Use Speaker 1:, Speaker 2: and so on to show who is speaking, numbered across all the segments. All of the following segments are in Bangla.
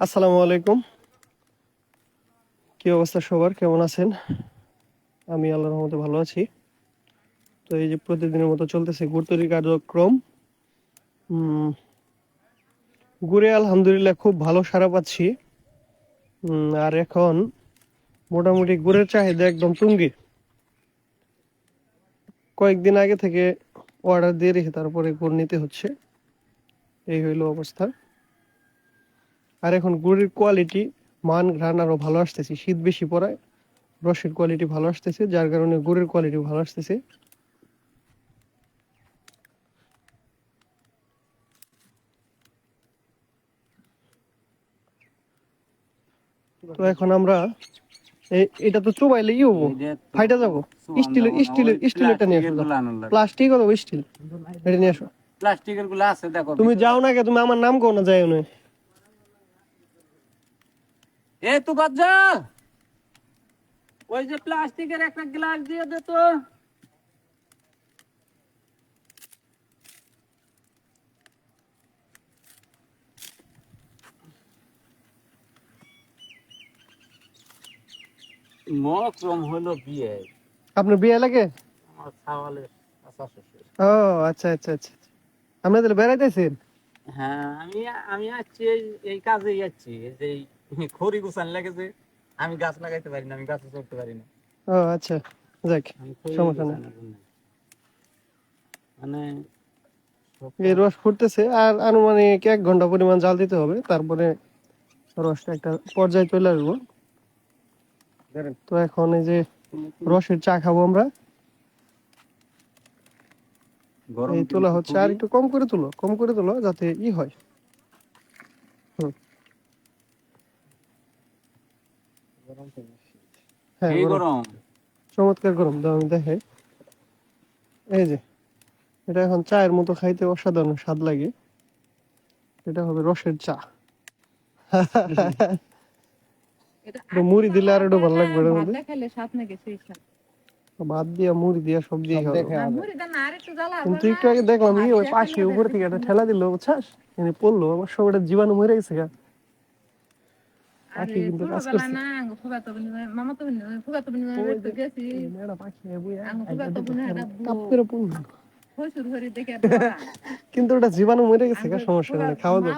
Speaker 1: আসসালামু আলাইকুম। কি অবস্থা সবার, কেমন আছেন? আমি আল্লাহর রহমতে ভালো আছি। তো এই যে প্রতিদিনের মতো চলতেছে গুড় তৈরি কার্যক্রম। গুড়ে আলহামদুলিল্লাহ খুব ভালো সাড়া পাচ্ছি। আর এখন মোটামুটি গুড়ের চাহিদা একদম তুঙ্গে। কয়েকদিন আগে থেকে অর্ডার দিয়ে রেখে তারপরে গুড় নিতে হচ্ছে, এই হইলো অবস্থা। আর এখন গুড়ের কোয়ালিটি, মান ঘ্রাণ আরো ভালো আসতেছে। শীত বেশি পড়ায় রসের কোয়ালিটি ভালো আসতেছে, যার কারণে গুড়ের কোয়ালিটি ভালো আসতেছে। তো এখন আমরা এটা তো চুবাইলে ই হবো, ফাইটা যাবো। স্টিলেরটা নিয়ে আসো। প্লাস্টিক অথবা স্টিল, এটা নিয়ে আসো।
Speaker 2: প্লাস্টিকের গুলো আছে দেখো।
Speaker 1: তুমি যাও না কে, তুমি আমার নাম কও না, যাই না।
Speaker 2: এ তো বাচ্চা, ওই যে প্লাস্টিকের একটা গ্লাস দিয়ে দে তো। মরক্রম হলো বিয়ে।
Speaker 1: আপনার বিয়ে লাগে?
Speaker 2: আমার ছাওয়ালের চাচা শ্বশুর।
Speaker 1: ও আচ্ছা আচ্ছা আচ্ছা। আপনি তাহলে বেড়াইতেছেন?
Speaker 2: হ্যাঁ, আমি আসছি এই কাজেই যাচ্ছি। এই যে খড়ি গুছান লেগেছে, আমি গাছ লাগাইতে পারি না, আমি গাছে চড়তে পারি না।
Speaker 1: ও আচ্ছা, যাক,
Speaker 2: আমি খড়ি
Speaker 1: সমস্যা নেই।
Speaker 2: গুছানোর জন্য মানে
Speaker 1: এই রস ফুটতেছে, আর আনুমানিক 1 ঘন্টা পরিমাণ জাল দিতে হবে, তারপরে রসটা একটা পর্যায়ে চলে আসবো। তো এখন এই যে রসের চা খাবো আমরা।
Speaker 2: গরম
Speaker 1: এই তোলা হচ্ছে, আর একটু কম করে তুলো, কম করে তুলো যাতে ই হয়। হ্যাঁ গরম, চমৎকার গরম। দাও আমি দেখাই। এই যে এটা এখন চায়ের মতো খাইতে অসাধারণ স্বাদ লাগে। এটা হবে রসের চা। মুড়ি দিলে আর একটু ভালো লাগবে। ভাত দিয়া, মুড়ি দিয়া, সব দিয়ে কিন্তু একটু আগে দেখলাম কি ওই পাশে উপরে থেকে একটা ঠেলা দিল, বুঝছাস, পড়লো, আমার সব একটা জীবাণু মরে গেছে গা। পাখি কিন্তু কাজ করছে। কিন্তু ওটা জীবাণু মরে গেছে গা, সমস্যা নেই, খাওয়া দাওয়া।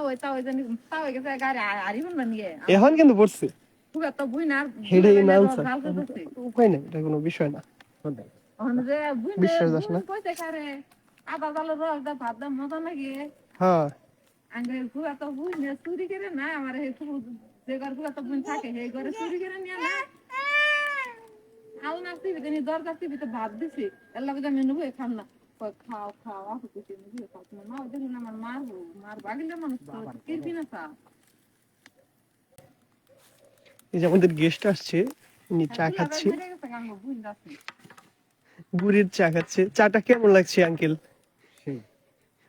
Speaker 1: এখন কিন্তু পড়ছে, হেডেই না আনসার, উপায় নেই, এটা কোনো বিষয় না। বিশ্বাস যাস না। হ্যাঁ এই যে আমাদের গেস্ট আসছে, উনি চা খাচ্ছে, গুড়ের চা খাচ্ছে। চাটা কেমন লাগছে আঙ্কেল?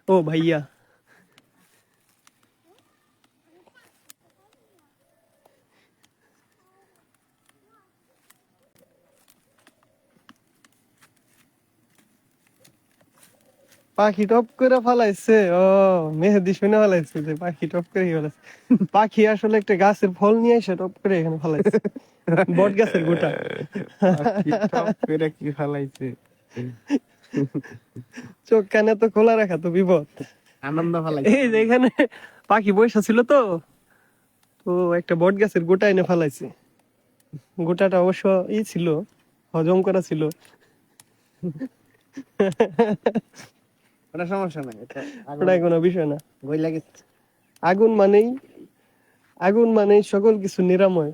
Speaker 1: ও ভাইয়া, পাখি টপ করে ফালাইছে। ও মেহেদি শুনে ফালাইছে যে পাখি টপ করে ফেলাইছে। পাখি আসলে একটা গাছের ফল নিয়ে এসে টপ করে এখানে ফালাইছে, বট গাছের গোটা।
Speaker 2: কি ফালাইছে,
Speaker 1: চোখ কানে তো খোলা রাখা তো বিপদ।
Speaker 2: আনন্দ ফালাইছে।
Speaker 1: এই যে এখানে পাখি বসে ছিল, তো তো একটা বট গাছের গোটা এনে ফালাইছে। গোটাটা অবশ্য ই ছিল, হজম করা ছিল।
Speaker 2: ওটা সমস্যা নাই,
Speaker 1: ওটাই কোনো বিষয় না।
Speaker 2: বই লাগে।
Speaker 1: আগুন মানেই, আগুন মানেই সকল কিছু নিরাময়।